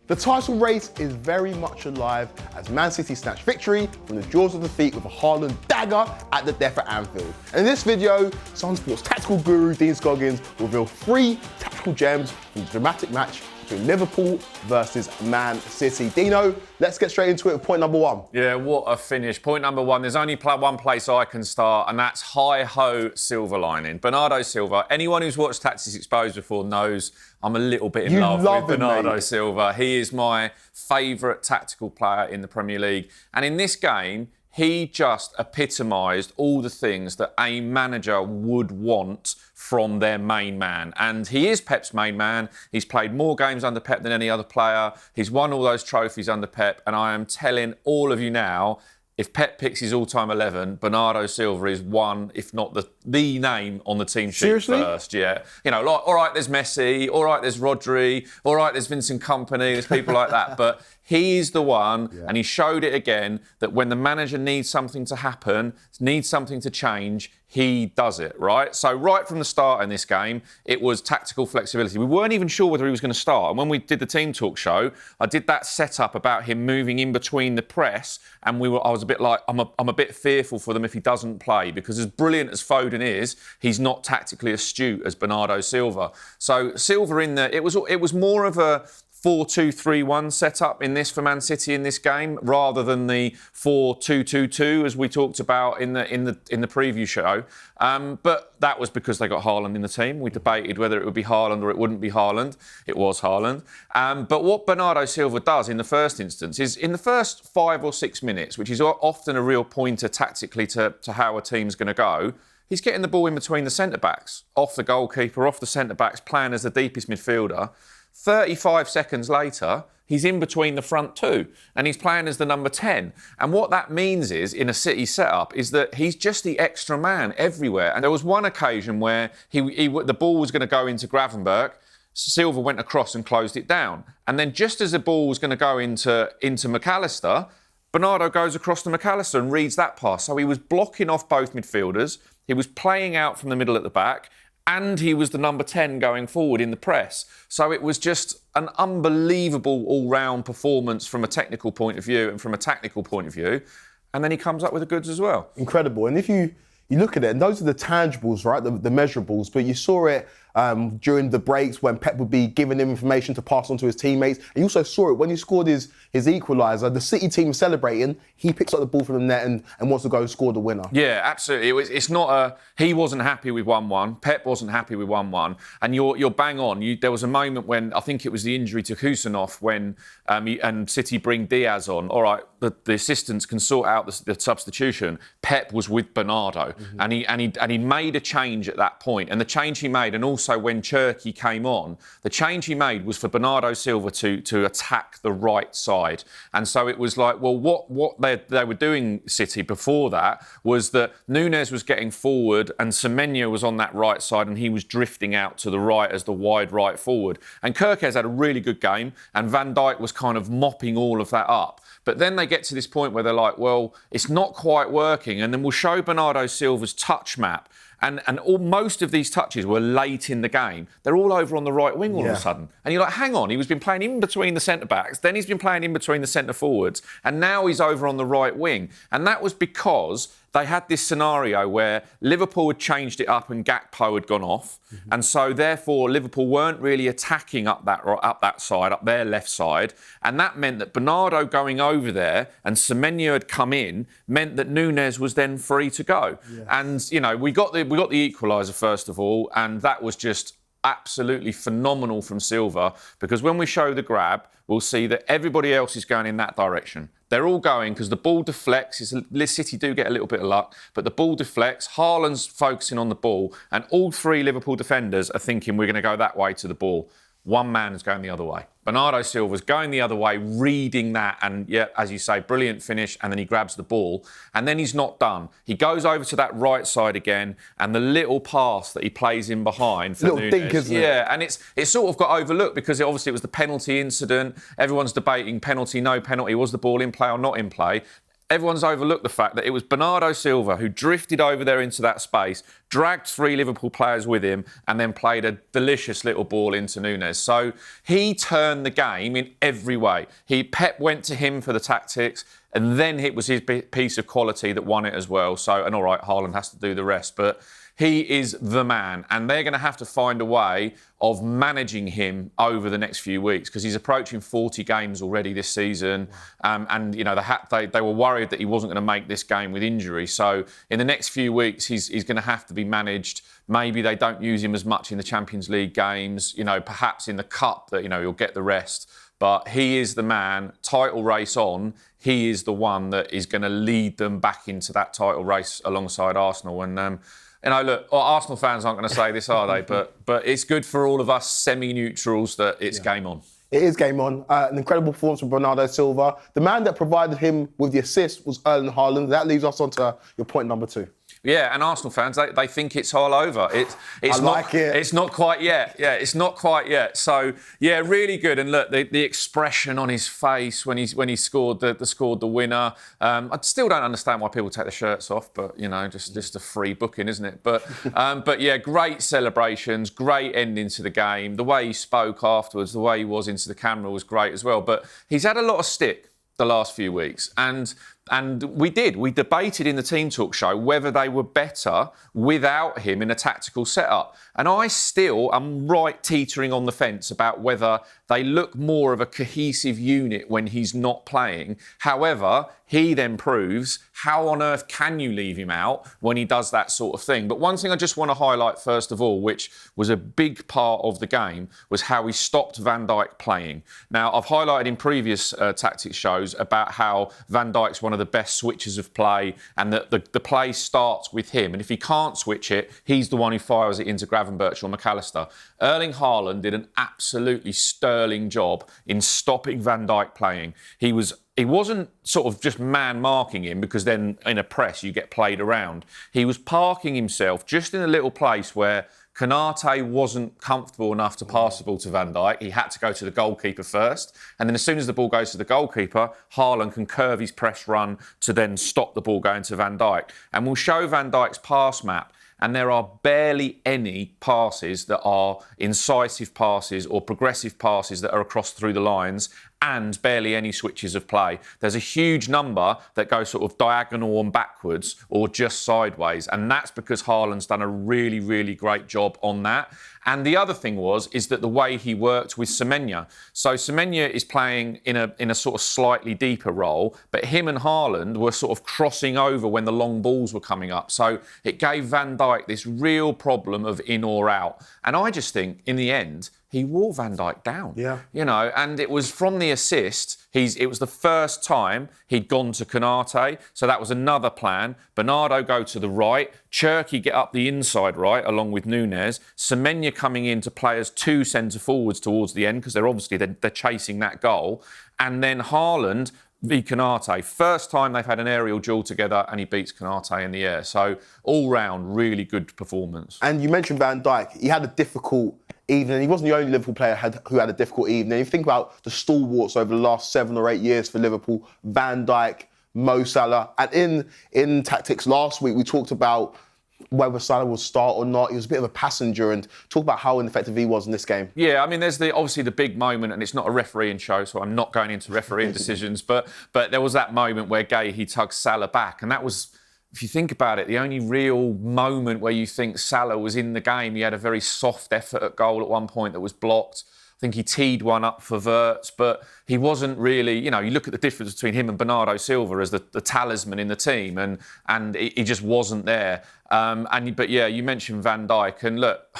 The title race is very much alive as Man City snatch victory from the jaws of defeat with a Haaland dagger at the death at Anfield. And in this video, Sun Sports tactical guru Dean Scoggins will reveal 3 tactical gems from the dramatic match between Liverpool versus Man City. Dino, let's get straight into it with point number 1. Yeah, what a finish. Point number 1, there's only one place I can start, and that's hi-ho silver lining. Bernardo Silva, anyone who's watched Tactics Exposed before knows I'm a little bit in love with Bernardo Silva. He is my favourite tactical player in the Premier League. And in this game, he just epitomised all the things that a manager would want from their main man. And he is Pep's main man. He's played more games under Pep than any other player. He's won all those trophies under Pep. And I am telling all of you now, if Pep picks his all-time 11, Bernardo Silva is one, if not the name on the team sheet first. Yeah. You know, like, all right, there's Messi, all right, there's Rodri, all right, there's Vincent Kompany, there's people like that. But he's the one, and he showed it again, that when the manager needs something to happen, needs something to change, he does it, right? So right from the start in this game, it was tactical flexibility. We weren't even sure whether he was going to start. And when we did the team talk show, I did that setup about him moving in between the press, and I was a bit like, I'm a bit fearful for them if he doesn't play, because as brilliant as Foden is, he's not tactically astute as Bernardo Silva. So Silva in there, it was more of a 4-2-3-1 setup in this for Man City in this game, rather than the 4-2-2-2 as we talked about in the preview show. But that was because they got Haaland in the team. We debated whether it would be Haaland or it wouldn't be Haaland. It was Haaland. But what Bernardo Silva does in the first instance is in the first 5 or 6 minutes, which is often a real pointer tactically to how a team's going to go, he's getting the ball in between the centre-backs, off the goalkeeper, off the centre-backs, playing as the deepest midfielder. 35 seconds later, he's in between the front two and he's playing as the number 10. And what that means is, in a City setup, is that he's just the extra man everywhere. And there was one occasion where the ball was going to go into Gravenberch, Silva went across and closed it down. And then just as the ball was going to go into McAllister, Bernardo goes across to McAllister and reads that pass. So he was blocking off both midfielders, he was playing out from the middle at the back, and he was the number 10 going forward in the press. So it was just an unbelievable all-round performance from a technical point of view and from a tactical point of view. And then he comes up with the goods as well. Incredible. And if you look at it, and those are the tangibles, right, the measurables, but you saw it during the breaks when Pep would be giving him information to pass on to his teammates. And you also saw it when he scored his equaliser. The City team celebrating, he picks up the ball from the net and wants to go and score the winner. Yeah, absolutely. It's not he wasn't happy with 1-1. Pep wasn't happy with 1-1. And you're bang on. There was a moment when, I think it was the injury to Kusanov, when and City bring Diaz on. All right, the assistants can sort out the substitution. Pep was with Bernardo, and he made a change at that point. And the change he made, and also when Cherky came on, the change he made was for Bernardo Silva to attack the right side. And so it was like, well, what they were doing, City, before that, was that Núñez was getting forward and Semenyo was on that right side and he was drifting out to the right as the wide right forward. And Kerkez had a really good game and Van Dijk was kind of mopping all of that up. But then they get to this point where they're like, well, it's not quite working. And then we'll show Bernardo Silva's touch map. And most of these touches were late in the game. They're all over on the right wing all of a sudden. And you're like, hang on, he's been playing in between the centre-backs, then he's been playing in between the centre-forwards, and now he's over on the right wing. And that was because they had this scenario where Liverpool had changed it up and Gakpo had gone off. And so, therefore, Liverpool weren't really attacking up that side, up their left side. And that meant that Bernardo going over there and Semenyo had come in meant that Núñez was then free to go. Yes. And, you know, we got the equaliser, first of all, and that was just absolutely phenomenal from Silva, because when we show the grab, we'll see that everybody else is going in that direction. They're all going because the ball deflects. City do get a little bit of luck, but the ball deflects. Haaland's focusing on the ball, and all 3 Liverpool defenders are thinking we're going to go that way to the ball. One man is going the other way. Bernardo Silva's going the other way, reading that, and yeah, as you say, brilliant finish, and then he grabs the ball, and then he's not done. He goes over to that right side again, and the little pass that he plays in behind for Núñez. Dink, isn't it? Yeah, and it's sort of got overlooked because obviously it was the penalty incident. Everyone's debating penalty, no penalty. Was the ball in play or not in play? everyone's overlooked the fact that it was Bernardo Silva who drifted over there into that space, dragged 3 Liverpool players with him, and then played a delicious little ball into Núñez. So he turned the game in every way. Pep went to him for the tactics, and then it was his piece of quality that won it as well. So, and all right, Haaland has to do the rest, but he is the man, and they're going to have to find a way of managing him over the next few weeks because he's approaching 40 games already this season. And, you know, they were worried that he wasn't going to make this game with injury. So in the next few weeks, he's going to have to be managed. Maybe they don't use him as much in the Champions League games, you know, perhaps in the Cup that, you know, he'll get the rest. But he is the man, title race on. He is the one that is going to lead them back into that title race alongside Arsenal. And, you know, look, Arsenal fans aren't going to say this, are they? But it's good for all of us semi-neutrals that it's game on. It is game on. An incredible performance from Bernardo Silva. The man that provided him with the assist was Erling Haaland. That leads us on to your point number 2. Yeah, and Arsenal fans, they think it's all over. It's not quite yet. Yeah, it's not quite yet. So, yeah, really good. And look, the expression on his face when he scored the winner. I still don't understand why people take their shirts off, but, you know, just a free booking, isn't it? But yeah, great celebrations, great ending to the game. The way he spoke afterwards, the way he was into the camera was great as well. But he's had a lot of stick the last few weeks. And we debated in the Team Talk show whether they were better without him in a tactical setup. And I still am right teetering on the fence about whether they look more of a cohesive unit when he's not playing. However, he then proves how on earth can you leave him out when he does that sort of thing. But one thing I just want to highlight first of all, which was a big part of the game, was how he stopped Van Dijk playing. Now, I've highlighted in previous tactics shows about how Van Dijk's one of the best switchers of play and that the play starts with him. And if he can't switch it, he's the one who fires it into Gravenberch or McAllister. Erling Haaland did an absolutely sterling job in stopping Van Dijk playing. He wasn't sort of just man-marking him because then in a press you get played around. He was parking himself just in a little place where Konate wasn't comfortable enough to pass the ball to Van Dijk. He had to go to the goalkeeper first. And then as soon as the ball goes to the goalkeeper, Haaland can curve his press run to then stop the ball going to Van Dijk. And we'll show Van Dijk's pass map. And there are barely any passes that are incisive passes or progressive passes that are across through the lines, and barely any switches of play. There's a huge number that go sort of diagonal and backwards or just sideways. And that's because Haaland's done a really, really great job on that. And the other thing is that the way he worked with Semenyo. So Semenyo is playing in a sort of slightly deeper role, but him and Haaland were sort of crossing over when the long balls were coming up. So it gave Van Dijk this real problem of in or out. And I just think, in the end, he wore Van Dijk down. Yeah. You know, and it was from the assist. It was the first time he'd gone to Konate, so that was another plan. Bernardo go to the right, Cherki get up the inside right, along with Núñez. Semenyo coming in to play as 2 centre forwards towards the end because they're chasing that goal, and then Haaland v Konate. First time they've had an aerial duel together, and he beats Konate in the air. So all round, really good performance. And you mentioned Van Dijk. He had a difficult evening. He wasn't the only Liverpool player who had a difficult evening. If you think about the stalwarts over the last 7 or 8 years for Liverpool, Van Dijk, Mo Salah. And in tactics last week, we talked about whether Salah will start or not. He was a bit of a passenger, and talk about how ineffective he was in this game. Yeah, I mean, there's obviously the big moment, and it's not a refereeing show, so I'm not going into refereeing decisions, but there was that moment where he tugged Salah back, and that was, if you think about it, the only real moment where you think Salah was in the game. He had a very soft effort at goal at one point that was blocked. I think he teed one up for Wirtz, but he wasn't really, you know, you look at the difference between him and Bernardo Silva as the talisman in the team, and he just wasn't there. But yeah, you mentioned Van Dijk, and look,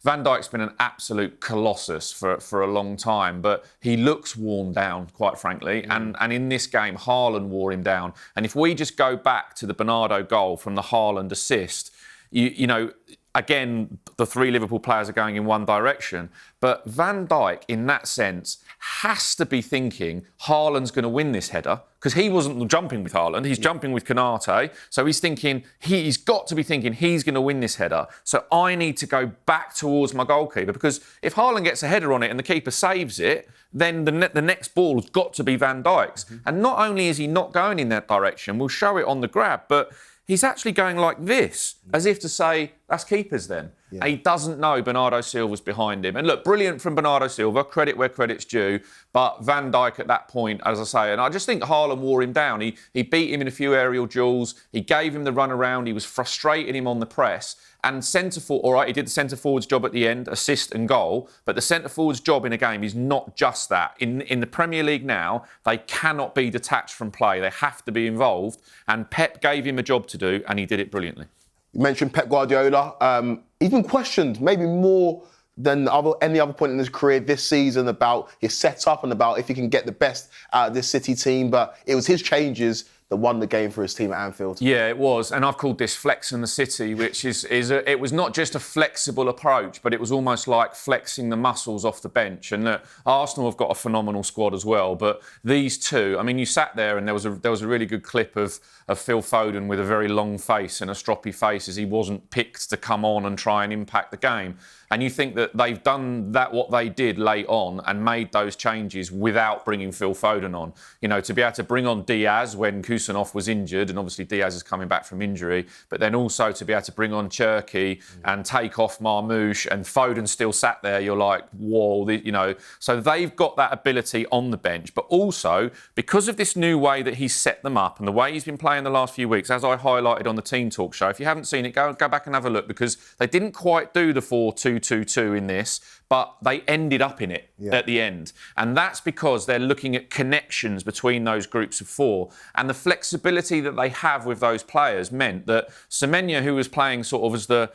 Van Dijk's been an absolute colossus for a long time, but he looks worn down, quite frankly. And in this game, Haaland wore him down. And if we just go back to the Bernardo goal from the Haaland assist, you know, again, the three Liverpool players are going in one direction. But Van Dijk, in that sense, has to be thinking Haaland's going to win this header, because he wasn't jumping with Haaland, he's jumping with Konate. So he's thinking, he's got to be thinking he's going to win this header. So I need to go back towards my goalkeeper, because if Haaland gets a header on it and the keeper saves it, then the next ball has got to be Van Dijk's. And not only is he not going in that direction, we'll show it on the grab, but he's actually going like this, as if to say, that's keepers then. And he doesn't know Bernardo Silva's behind him. And look, brilliant from Bernardo Silva, credit where credit's due. But Van Dijk at that point, as I say, and I just think Haaland wore him down. He beat him in a few aerial duels. He gave him the run around. He was frustrating him on the press. And centre-forward, all right, he did the centre-forward's job at the end, assist and goal. But the centre-forward's job in a game is not just that. In the Premier League now, they cannot be detached from play. They have to be involved. And Pep gave him a job to do, and he did it brilliantly. You mentioned Pep Guardiola. He's been questioned maybe more than any other point in his career this season about his setup and about if he can get the best out of this City team. But it was his changes that won the game for his team at Anfield. Yeah, it was. And I've called this flexing the City, which it was not just a flexible approach, but it was almost like flexing the muscles off the bench. And Arsenal have got a phenomenal squad as well. But these two, I mean, you sat there and there was a really good clip of Phil Foden with a very long face and a stroppy face as he wasn't picked to come on and try and impact the game. And you think that they've done what they did late on and made those changes without bringing Phil Foden on. You know, to be able to bring on Diaz when Kusanov was injured, and obviously Diaz is coming back from injury, but then also to be able to bring on Cherki and take off Marmoush, and Foden still sat there, you're like, whoa, you know. So they've got that ability on the bench, but also because of this new way that he's set them up and the way he's been playing the last few weeks, as I highlighted on the Team Talk show, if you haven't seen it, go back and have a look, because they didn't quite do the 4-2-2-2 in this, but they ended up in it at the end. And that's because they're looking at connections between those groups of four. And the flexibility that they have with those players meant that Semenyo, who was playing sort of as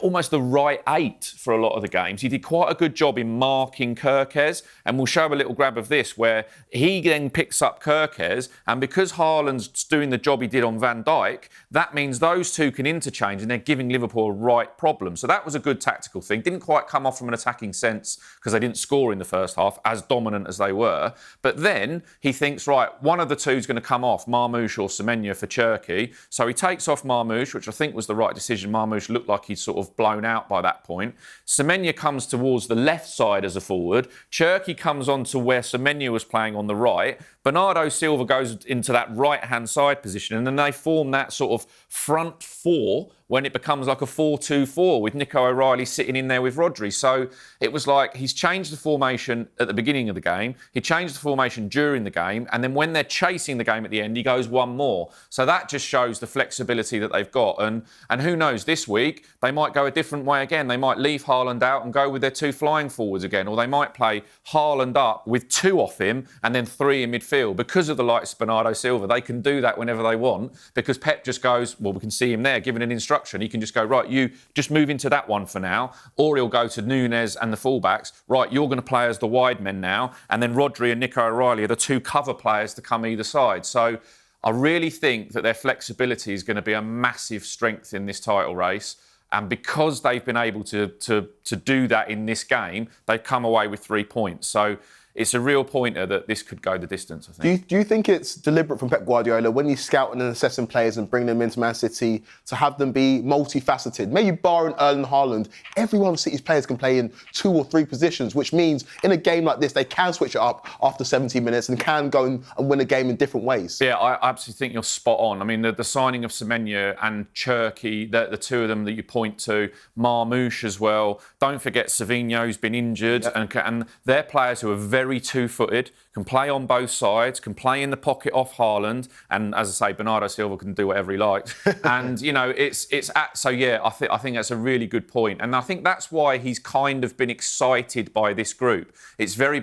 almost the right 8 for a lot of the games. He did quite a good job in marking Kerkez, and we'll show a little grab of this where he then picks up Kerkez, and because Haaland's doing the job he did on Van Dijk, that means those two can interchange and they're giving Liverpool a right problem. So that was a good tactical thing. Didn't quite come off from an attacking sense because they didn't score in the first half, as dominant as they were. But then he thinks, right, one of the two is going to come off, Marmoush or Semenyo for Cherki. So he takes off Marmoush, which I think was the right decision. Marmoush looked like he'd sort of blown out by that point. Semenyo comes towards the left side as a forward. Cherki comes on to where Semenyo was playing on the right. Bernardo Silva goes into that right-hand side position, and then they form that sort of front four when it becomes like a 4-2-4 with Nico O'Reilly sitting in there with Rodri. So it was like he's changed the formation at the beginning of the game, he changed the formation during the game, and then when they're chasing the game at the end, he goes one more. So that just shows the flexibility that they've got. And who knows, this week they might go a different way again. They might leave Haaland out and go with their two flying forwards again, or they might play Haaland up with 2 off him and then 3 in midfield. Because of the likes of Bernardo Silva, they can do that whenever they want, because Pep just goes, well, we can see him there giving an instruction. He can just go, right, you just move into that one for now. Or he'll go to Núñez and the fullbacks. Right, you're going to play as the wide men now. And then Rodri and Nico O'Reilly are the 2 cover players to come either side. So I really think that their flexibility is going to be a massive strength in this title race. And because they've been able to do that in this game, they've come away with 3 points. So it's a real pointer that this could go the distance, I think. Do you think it's deliberate from Pep Guardiola when he's scouting and assessing players and bringing them into Man City to have them be multifaceted? Maybe barring Erling Haaland, every one of City's players can play in 2 or 3 positions, which means in a game like this, they can switch it up after 70 minutes and can go and win a game in different ways. Yeah, I absolutely think you're spot on. I mean, the signing of Semenyo and Cherki, the 2 of them that you point to, Marmoush as well. Don't forget Savinho's been injured, and they're players who are very 2-footed, can play on both sides, can play in the pocket off Haaland, and as I say, Bernardo Silva can do whatever he likes. And you know, I think that's a really good point, and I think that's why he's kind of been excited by this group. It's very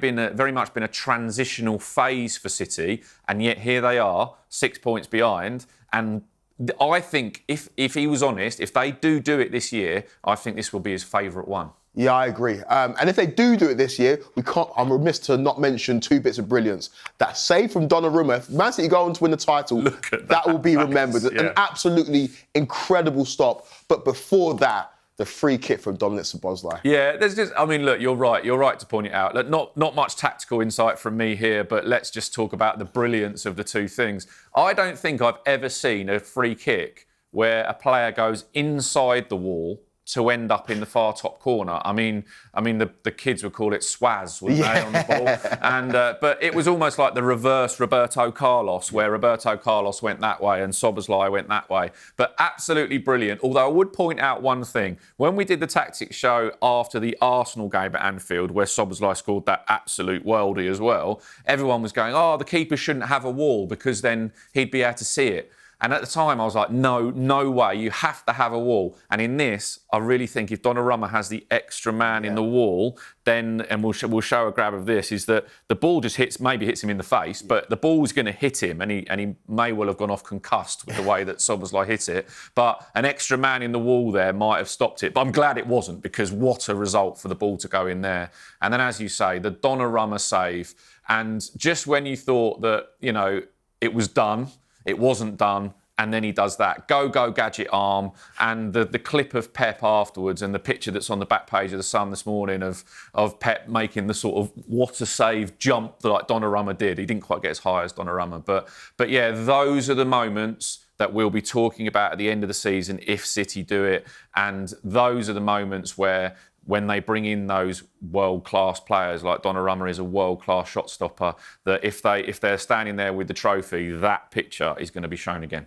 much been a transitional phase for City, and yet here they are, 6 points behind. And I think if he was honest, if they do it this year, I think this will be his favourite one. Yeah, I agree. And if they do it this year, I'm remiss to not mention 2 bits of brilliance. That save from Donnarumma, if Man City go on to win the title, that will be remembered. An absolutely incredible stop. But before that, the free kick from Dominic Szoboszlai. Yeah, there's just, I mean, look, you're right to point it out. Look, not much tactical insight from me here, but let's just talk about the brilliance of the two things. I don't think I've ever seen a free kick where a player goes inside the wall to end up in the far top corner. I mean, the kids would call it swaz, wouldn't they, on the ball? And but it was almost like the reverse Roberto Carlos, where Roberto Carlos went that way and Szoboszlai went that way. But absolutely brilliant. Although I would point out one thing: when we did the tactics show after the Arsenal game at Anfield, where Szoboszlai scored that absolute worldie as well, everyone was going, "Oh, the keeper shouldn't have a wall because then he'd be able to see it." And at the time, I was like, no way, you have to have a wall. And in this, I really think if Donnarumma has the extra man in the wall, then, and we'll show a grab of this, is that the ball just maybe hits him in the face, but the ball's going to hit him, and he may well have gone off concussed with the way that Szoboszlai hit it. But an extra man in the wall there might have stopped it. But I'm glad it wasn't, because what a result for the ball to go in there. And then, as you say, the Donnarumma save. And just when you thought that, you know, it was done, it wasn't done, and then he does that go gadget arm, and the clip of Pep afterwards, and the picture that's on the back page of the Sun this morning of Pep making the sort of what a save jump that like Donnarumma did. He didn't quite get as high as Donnarumma, but yeah, those are the moments that we'll be talking about at the end of the season if City do it, and those are the moments where, when they bring in those world-class players, like Donnarumma is a world-class shot stopper, that if they're standing there with the trophy, that picture is going to be shown again.